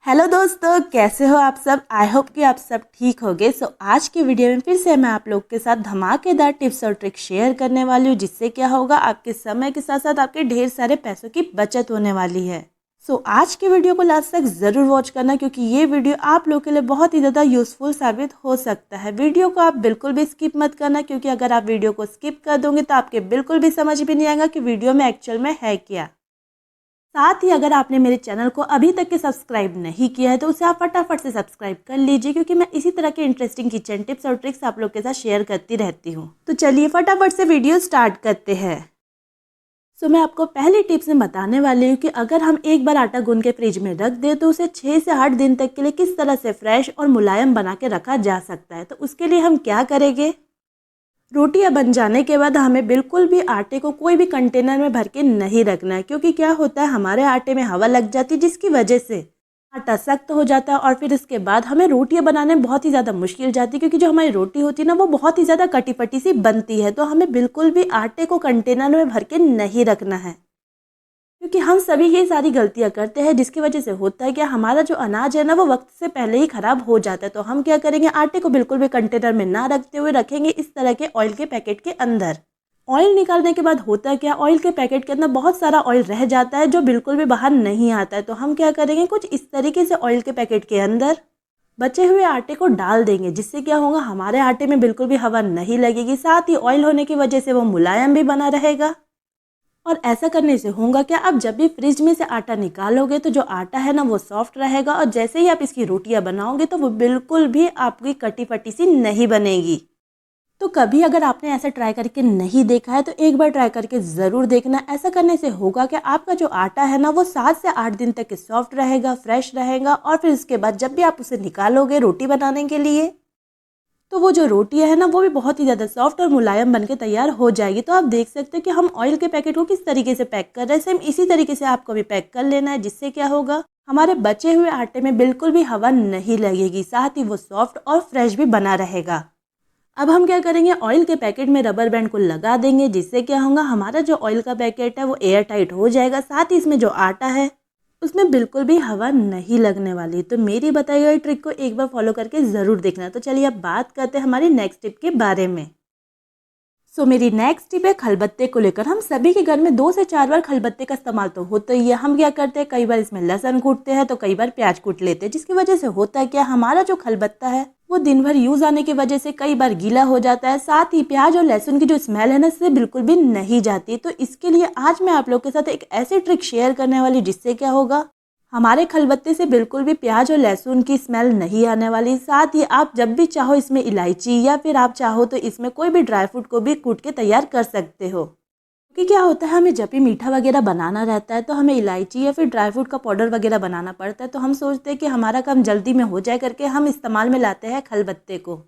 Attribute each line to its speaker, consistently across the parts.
Speaker 1: Hello दोस्तों, कैसे हो आप सब। आई होप कि आप सब ठीक होगे। आज की वीडियो में फिर से मैं आप लोग के साथ धमाकेदार टिप्स और ट्रिक्स शेयर करने वाली हूँ, जिससे क्या होगा, आपके समय के साथ साथ आपके ढेर सारे पैसों की बचत होने वाली है। आज की वीडियो को लास्ट तक ज़रूर वॉच करना, क्योंकि ये वीडियो आप लोग के लिए बहुत ही ज़्यादा यूज़फुल साबित हो सकता है। वीडियो को आप बिल्कुल भी स्किप मत करना, क्योंकि अगर आप वीडियो को स्किप कर दोगे तो आपके बिल्कुल भी समझ भी नहीं आएगा कि वीडियो में एक्चुअल में है क्या। साथ ही अगर आपने मेरे चैनल को अभी तक के सब्सक्राइब नहीं किया है तो उसे आप फटाफट से सब्सक्राइब कर लीजिए, क्योंकि मैं इसी तरह के इंटरेस्टिंग किचन टिप्स और ट्रिक्स आप लोग के साथ शेयर करती रहती हूँ। तो चलिए फटाफट से वीडियो स्टार्ट करते हैं। मैं आपको पहली टिप्स में बताने वाली हूँ कि अगर हम एक बार आटा गूंद के फ्रिज में रख दें तो उसे 6 से 8 दिन तक के लिए किस तरह से फ्रेश और मुलायम बना के रखा जा सकता है। तो उसके लिए हम क्या करेंगे, रोटियां बन जाने के बाद हमें बिल्कुल भी आटे को कोई भी कंटेनर में भर के नहीं रखना है, क्योंकि क्या होता है, हमारे आटे में हवा लग जाती है, जिसकी वजह से आटा सख्त हो जाता है और फिर इसके बाद हमें रोटियां बनाने में बहुत ही ज़्यादा मुश्किल जाती है, क्योंकि जो हमारी रोटी होती है ना, वो बहुत ही ज़्यादा कटी पटी सी बनती है। तो हमें बिल्कुल भी आटे को कंटेनर में भर के नहीं रखना है, क्योंकि हम सभी ये सारी गलतियां करते हैं, जिसकी वजह से होता है कि हमारा जो अनाज है ना, वो वक्त से पहले ही खराब हो जाता है। तो हम क्या करेंगे, आटे को बिल्कुल भी कंटेनर में ना रखते हुए रखेंगे इस तरह के ऑयल के पैकेट के अंदर। ऑयल निकालने के बाद होता है क्या, ऑयल के पैकेट के अंदर बहुत सारा ऑयल रह जाता है जो बिल्कुल भी बाहर नहीं आता है। तो हम क्या करेंगे, कुछ इस तरीके से ऑयल के पैकेट के अंदर बचे हुए आटे को डाल देंगे, जिससे क्या होगा, हमारे आटे में बिल्कुल भी हवा नहीं लगेगी। साथ ही ऑयल होने की वजह से वो मुलायम भी बना रहेगा। और ऐसा करने से होगा क्या, आप जब भी फ्रिज में से आटा निकालोगे तो जो आटा है ना, वो सॉफ्ट रहेगा, और जैसे ही आप इसकी रोटियां बनाओगे तो वो बिल्कुल भी आपकी कटी फटी सी नहीं बनेगी। तो कभी अगर आपने ऐसा ट्राई करके नहीं देखा है तो एक बार ट्राई करके ज़रूर देखना। ऐसा करने से होगा कि आपका जो आटा है ना, वो 7 से 8 दिन तक सॉफ्ट रहेगा, फ्रेश रहेगा, और फिर इसके बाद जब भी आप उसे निकालोगे रोटी बनाने के लिए, तो वो जो रोटियां है ना, वो भी बहुत ही ज़्यादा सॉफ्ट और मुलायम बनके तैयार हो जाएगी। तो आप देख सकते हो कि हम ऑयल के पैकेट को किस तरीके से पैक कर रहे हैं, सेम इसी तरीके से आपको भी पैक कर लेना है, जिससे क्या होगा, हमारे बचे हुए आटे में बिल्कुल भी हवा नहीं लगेगी, साथ ही वो सॉफ्ट और फ्रेश भी बना रहेगा। अब हम क्या करेंगे, ऑयल के पैकेट में रबर बैंड को लगा देंगे, जिससे क्या होगा, हमारा जो ऑयल का पैकेट है वो एयर टाइट हो जाएगा। साथ ही इसमें जो आटा है उसमें बिल्कुल भी हवा नहीं लगने वाली। तो मेरी बताई गई ट्रिक को एक बार फॉलो करके ज़रूर देखना। तो चलिए अब बात करते हैं हमारी नेक्स्ट टिप के बारे में। मेरी नेक्स्ट टिप है खलबत्ते को लेकर। हम सभी के घर में 2 से 4 बार खलबत्ते का इस्तेमाल तो होता ही है। हम क्या करते हैं, कई बार इसमें लहसुन कूटते हैं तो कई बार प्याज कूट लेते हैं, जिसकी वजह से होता है क्या, हमारा जो खलबत्ता है वो दिन भर यूज आने की वजह से कई बार गीला हो जाता है। साथ ही प्याज और लहसुन की जो स्मेल है ना, इससे बिल्कुल भी नहीं जाती। तो इसके लिए आज मैं आप लोग के साथ एक ऐसी ट्रिक शेयर करने वाली, जिससे क्या होगा, हमारे खलबत्ते से बिल्कुल भी प्याज और लहसुन की स्मेल नहीं आने वाली। साथ ही आप जब भी चाहो इसमें इलायची या फिर आप चाहो तो इसमें कोई भी ड्राई फ्रूट को भी कूट के तैयार कर सकते हो। क्योंकि क्या होता है, हमें जब भी मीठा वगैरह बनाना रहता है तो हमें इलायची या फिर ड्राई फ्रूट का पाउडर वगैरह बनाना पड़ता है। तो हम सोचते हैं कि हमारा काम जल्दी में हो जाए करके हम इस्तेमाल में लाते हैं खलबत्ते को।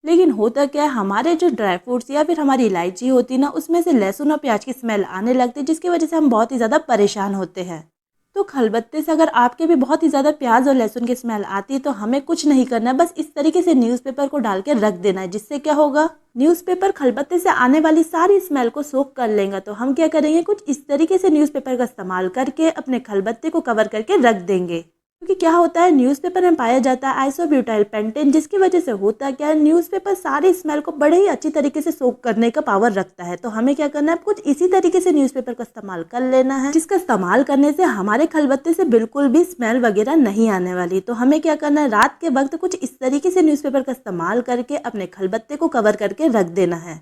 Speaker 1: लेकिन होता क्या है, हमारे जो ड्राई फ्रूट्स या फिर हमारी इलायची होती है ना, उसमें से लहसुन और प्याज की स्मेल आने लगती है, जिसकी वजह से हम बहुत ही ज़्यादा परेशान होते हैं। तो खलबत्ते से अगर आपके भी बहुत ही ज़्यादा प्याज और लहसुन की स्मेल आती है तो हमें कुछ नहीं करना है, बस इस तरीके से न्यूज़पेपर को डाल के रख देना है, जिससे क्या होगा, न्यूज़पेपर खलबत्ते से आने वाली सारी स्मेल को सोख कर लेंगे। तो हम क्या करेंगे, कुछ इस तरीके से न्यूज़पेपर का इस्तेमाल करके अपने खलबत्ते को कवर करके रख देंगे। क्योंकि क्या होता है, न्यूज़पेपर में पाया जाता है आइसोब्यूटाइल पेंटेन, जिसकी वजह से होता क्या है, न्यूज़पेपर सारी स्मेल को बड़े ही अच्छी तरीके से सोख करने का पावर रखता है। तो हमें क्या करना है, कुछ इसी तरीके से न्यूज़पेपर का इस्तेमाल कर लेना है, जिसका इस्तेमाल करने से हमारे खलबत्ते से बिल्कुल भी स्मेल वगैरह नहीं आने वाली। तो हमें क्या करना है, रात के वक्त कुछ इस तरीके से न्यूज़पेपर का इस्तेमाल करके अपने खलबत्ते को कवर करके रख देना है।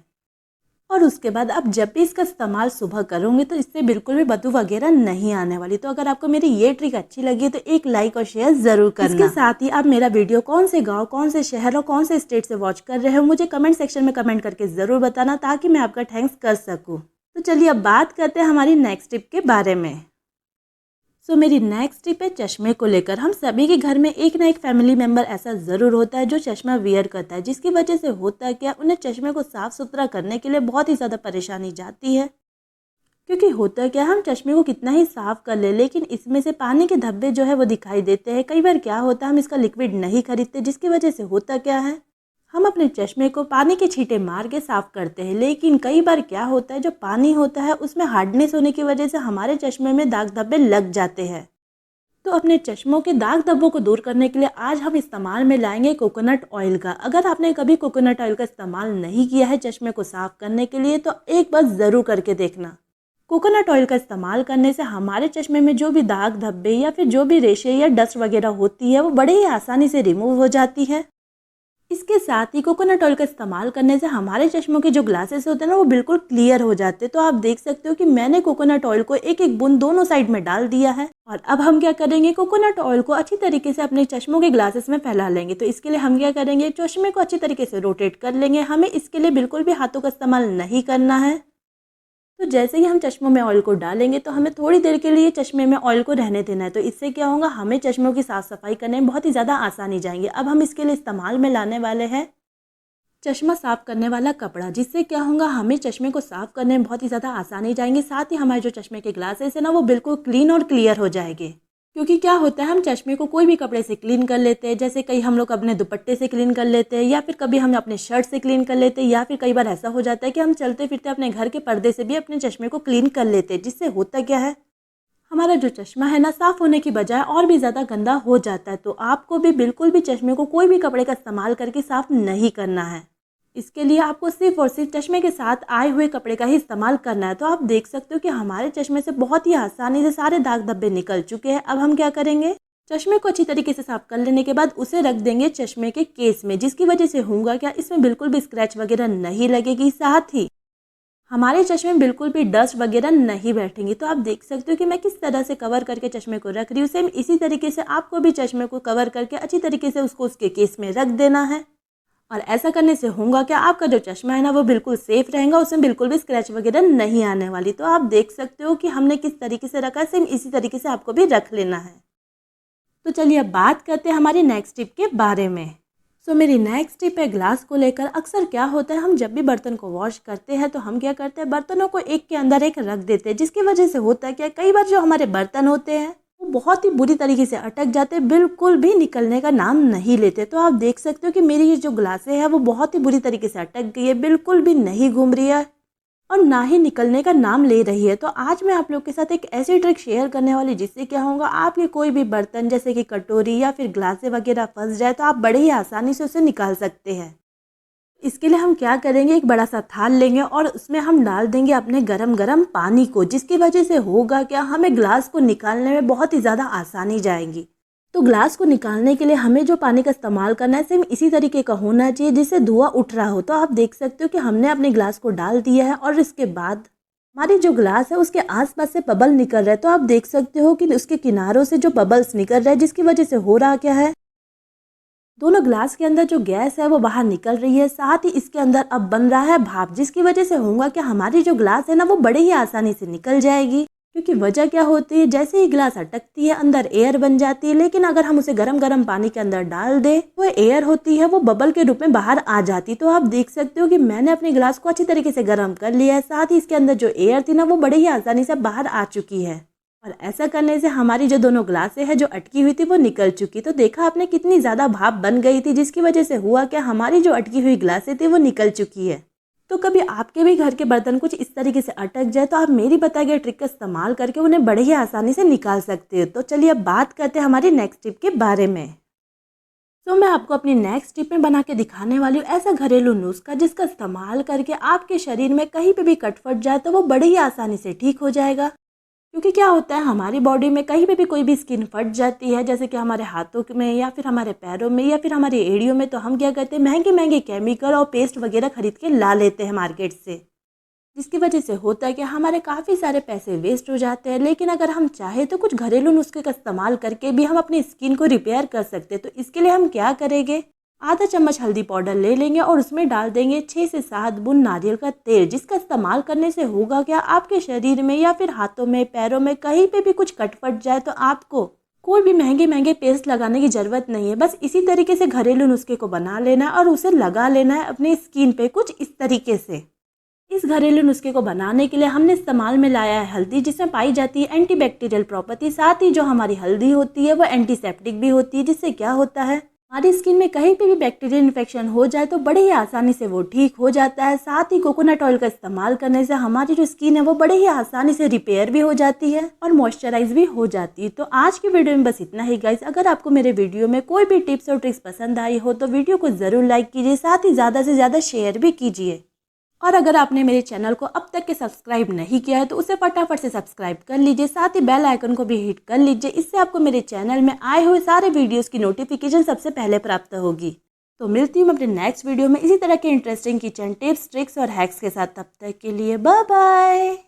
Speaker 1: और उसके बाद आप जब भी इसका इस्तेमाल सुबह करोगे तो इससे बिल्कुल भी बदबू वगैरह नहीं आने वाली। तो अगर आपको मेरी ये ट्रिक अच्छी लगी तो एक लाइक और शेयर ज़रूर करना। इसके साथ ही आप मेरा वीडियो कौन से गांव, कौन से शहर और कौन से स्टेट से वॉच कर रहे हो, मुझे कमेंट सेक्शन में कमेंट करके ज़रूर बताना, ताकि मैं आपका थैंक्स कर सकूँ। तो चलिए अब बात करते हैं हमारी नेक्स्ट टिप के बारे में। मेरी नेक्स्ट टिप है चश्मे को लेकर। हम सभी के घर में एक ना एक फैमिली मेंबर ऐसा ज़रूर होता है जो चश्मा वियर करता है, जिसकी वजह से होता है क्या, उन्हें चश्मे को साफ़ सुथरा करने के लिए बहुत ही ज़्यादा परेशानी जाती है। क्योंकि होता क्या, हम चश्मे को कितना ही साफ़ कर ले, लेकिन इसमें से पानी के धब्बे जो है वो दिखाई देते हैं। कई बार क्या होता है, हम इसका लिक्विड नहीं खरीदते, जिसकी वजह से होता क्या है, हम अपने चश्मे को पानी के छींटे मार के साफ़ करते हैं। लेकिन कई बार क्या होता है, जो पानी होता है उसमें हार्डनेस होने की वजह से हमारे चश्मे में दाग धब्बे लग जाते हैं। तो अपने चश्मों के दाग धब्बों को दूर करने के लिए आज हम इस्तेमाल में लाएंगे कोकोनट ऑयल का। अगर आपने कभी कोकोनट ऑयल का इस्तेमाल नहीं किया है चश्मे को साफ करने के लिए तो एक बार ज़रूर करके देखना। कोकोनट ऑयल का इस्तेमाल करने से हमारे चश्मे में जो भी दाग धब्बे या फिर जो भी रेशे या डस्ट वगैरह होती है वो बड़े ही आसानी से रिमूव हो जाती है। इसके साथ ही कोकोनट ऑयल का इस्तेमाल करने से हमारे चश्मों के जो ग्लासेस होते हैं ना वो बिल्कुल क्लियर हो जाते हैं। तो आप देख सकते हो कि मैंने कोकोनट ऑयल को एक एक बूंद दोनों साइड में डाल दिया है। और अब हम क्या करेंगे, कोकोनट ऑयल को अच्छी तरीके से अपने चश्मों के ग्लासेस में फैला लेंगे। तो इसके लिए हम क्या करेंगे, चश्मे को अच्छी तरीके से रोटेट कर लेंगे। हमें इसके लिए बिल्कुल भी हाथों का इस्तेमाल नहीं करना है। तो जैसे ही हम चश्मों में ऑयल को डालेंगे तो हमें थोड़ी देर के लिए चश्मे में ऑयल को रहने देना है। तो इससे क्या होगा, हमें चश्मों की साफ़ सफाई करने में बहुत ही ज़्यादा आसानी जाएंगे। अब हम इसके लिए इस्तेमाल में लाने वाले हैं चश्मा साफ़ करने वाला कपड़ा, जिससे क्या होगा हमें चश्मे को साफ़ करने में बहुत ही ज़्यादा आसानी जाएंगे। साथ ही हमारे जो चश्मे के ग्लासेस है ना वो बिल्कुल क्लीन और क्लियर हो जाएंगे। क्योंकि क्या होता है, हम चश्मे को कोई भी कपड़े से क्लीन कर लेते हैं, जैसे कई हम लोग अपने दुपट्टे से क्लीन कर लेते हैं या फिर कभी हम अपने शर्ट से क्लीन कर लेते हैं, या फिर कई बार ऐसा हो जाता है कि हम चलते फिरते अपने घर के पर्दे से भी अपने चश्मे को क्लीन कर लेते हैं। जिससे होता क्या है, हमारा जो चश्मा है ना साफ़ होने की बजाय और भी ज़्यादा गंदा हो जाता है। तो आपको भी बिल्कुल भी चश्मे को कोई भी कपड़े का इस्तेमाल करके साफ़ नहीं करना है। इसके लिए आपको सिर्फ और सिर्फ चश्मे के साथ आए हुए कपड़े का ही इस्तेमाल करना है। तो आप देख सकते हो कि हमारे चश्मे से बहुत ही आसानी से सारे दाग धब्बे निकल चुके हैं। अब हम क्या करेंगे, चश्मे को अच्छी तरीके से साफ कर लेने के बाद उसे रख देंगे चश्मे के केस में, जिसकी वजह से होगा क्या, इसमें बिल्कुल भी स्क्रैच वगैरह नहीं लगेगी। साथ ही हमारे चश्मे में बिल्कुल भी डस्ट वगैरह नहीं बैठेंगी। तो आप देख सकते हो कि मैं किस तरह से कवर करके चश्मे को रख रही हूँ। सेम इसी तरीके से आपको भी चश्मे को कवर करके अच्छी तरीके से उसको उसके केस में रख देना है। और ऐसा करने से होगा क्या, आपका जो चश्मा है ना वो बिल्कुल सेफ रहेगा, उसमें बिल्कुल भी स्क्रैच वगैरह नहीं आने वाली। तो आप देख सकते हो कि हमने किस तरीके से रखा है, सेम इसी तरीके से आपको भी रख लेना है। तो चलिए अब बात करते हैं हमारी नेक्स्ट टिप के बारे में। सो मेरी नेक्स्ट टिप है ग्लास को लेकर। अक्सर क्या होता है, हम जब भी बर्तन को वॉश करते हैं तो हम क्या करते हैं, बर्तनों को एक के अंदर एक रख देते हैं, जिसकी वजह से होता है क्या, कई बार जो हमारे बर्तन होते हैं वो बहुत ही बुरी तरीके से अटक जाते, बिल्कुल भी निकलने का नाम नहीं लेते। तो आप देख सकते हो कि मेरी ये जो ग्लासें है वो बहुत ही बुरी तरीके से अटक गई है, बिल्कुल भी नहीं घूम रही है और ना ही निकलने का नाम ले रही है। तो आज मैं आप लोग के साथ एक ऐसी ट्रिक शेयर करने वाली जिससे क्या होगा, आपके कोई भी बर्तन जैसे कि कटोरी या फिर ग्लासें वगैरह फंस जाए तो आप बड़े ही आसानी से उसे निकाल सकते हैं। इसके लिए हम क्या करेंगे, एक बड़ा सा थाल लेंगे और उसमें हम डाल देंगे अपने गरम गरम पानी को, जिसकी वजह से होगा क्या, हमें ग्लास को निकालने में बहुत ही ज़्यादा आसानी जाएगी। तो ग्लास को निकालने के लिए हमें जो पानी का इस्तेमाल करना है सेम इसी तरीके का होना चाहिए जिससे धुआं उठ रहा हो। तो आप देख सकते हो कि हमने अपने ग्लास को डाल दिया है और इसके बाद हमारी जो ग्लास है उसके आसपास से बबल निकल रहा है। तो आप देख सकते हो कि उसके किनारों से जो बबल्स निकल रहे हैं, जिसकी वजह से हो रहा क्या है, दोनों ग्लास के अंदर जो गैस है वो बाहर निकल रही है। साथ ही इसके अंदर अब बन रहा है भाप, जिसकी वजह से होगा कि हमारी जो ग्लास है ना वो बड़े ही आसानी से निकल जाएगी। क्योंकि वजह क्या होती है, जैसे ही ग्लास अटकती है अंदर एयर बन जाती है, लेकिन अगर हम उसे गरम गरम पानी के अंदर डाल दे वो एयर होती है वो बबल के रूप में बाहर आ जाती। तो आप देख सकते हो कि मैंने अपने ग्लास को अच्छी तरीके से गर्म कर लिया है। साथ ही इसके अंदर जो एयर थी ना वो बड़े ही आसानी से बाहर आ चुकी है और ऐसा करने से हमारी जो दोनों ग्लासें हैं जो अटकी हुई थी वो निकल चुकी। तो देखा आपने कितनी ज़्यादा भाप बन गई थी, जिसकी वजह से हुआ क्या, हमारी जो अटकी हुई ग्लासें थी वो निकल चुकी है। तो कभी आपके भी घर के बर्तन कुछ इस तरीके से अटक जाए तो आप मेरी बताई गई ट्रिक का इस्तेमाल करके उन्हें बड़े ही आसानी से निकाल सकते हो। तो चलिए अब बात करते हैं हमारी नेक्स्ट टिप के बारे में। तो मैं आपको अपनी नेक्स्ट टिप में बना के दिखाने वाली हूँ ऐसा घरेलू नुस्खा जिसका इस्तेमाल करके आपके शरीर में कहीं पे भी कट फट जाए तो वो बड़े ही आसानी से ठीक हो जाएगा। क्योंकि क्या होता है, हमारी बॉडी में कहीं पे भी कोई भी स्किन फट जाती है, जैसे कि हमारे हाथों में या फिर हमारे पैरों में या फिर हमारी एड़ियों में, तो हम क्या करते हैं, महंगे महंगे केमिकल और पेस्ट वगैरह खरीद के ला लेते हैं मार्केट से, जिसकी वजह से होता है कि हमारे काफ़ी सारे पैसे वेस्ट हो जाते हैं। लेकिन अगर हम चाहें तो कुछ घरेलू नुस्खे का इस्तेमाल करके भी हम अपनी स्किन को रिपेयर कर सकते हैं। तो इसके लिए हम क्या करेंगे, आधा चम्मच हल्दी पाउडर ले लेंगे और उसमें डाल देंगे 6 से 7 बूंद नारियल का तेल, जिसका इस्तेमाल करने से होगा क्या, आपके शरीर में या फिर हाथों में पैरों में कहीं पे भी कुछ कट फट जाए तो आपको कोई भी महंगे महंगे पेस्ट लगाने की ज़रूरत नहीं है। बस इसी तरीके से घरेलू नुस्खे को बना लेना है और उसे लगा लेना है अपनी स्किन पे कुछ इस तरीके से। इस घरेलू नुस्खे को बनाने के लिए हमने इस्तेमाल में लाया है हल्दी, जिसमें पाई जाती है एंटीबैक्टीरियल प्रॉपर्टी। साथ ही जो हमारी हल्दी होती है वो एंटीसेप्टिक भी होती है, जिससे क्या होता है, हमारी स्किन में कहीं पे भी बैक्टीरियल इन्फेक्शन हो जाए तो बड़े ही आसानी से वो ठीक हो जाता है। साथ ही कोकोनट ऑयल का इस्तेमाल करने से हमारी जो स्किन है वो बड़े ही आसानी से रिपेयर भी हो जाती है और मॉइस्चराइज भी हो जाती है। तो आज की वीडियो में बस इतना ही गाइस। अगर आपको मेरे वीडियो में कोई भी टिप्स और ट्रिक्स पसंद आई हो तो वीडियो को ज़रूर लाइक कीजिए, साथ ही ज़्यादा से ज़्यादा शेयर भी कीजिए। और अगर आपने मेरे चैनल को अब तक के सब्सक्राइब नहीं किया है तो उसे फटाफट से सब्सक्राइब कर लीजिए, साथ ही बेल आइकन को भी हिट कर लीजिए। इससे आपको मेरे चैनल में आए हुए सारे वीडियोस की नोटिफिकेशन सबसे पहले प्राप्त होगी। तो मिलती हूँ मैं अपने नेक्स्ट वीडियो में इसी तरह के इंटरेस्टिंग किचन टिप्स, ट्रिक्स और हैक्स के साथ। तब तक के लिए बाय बाय।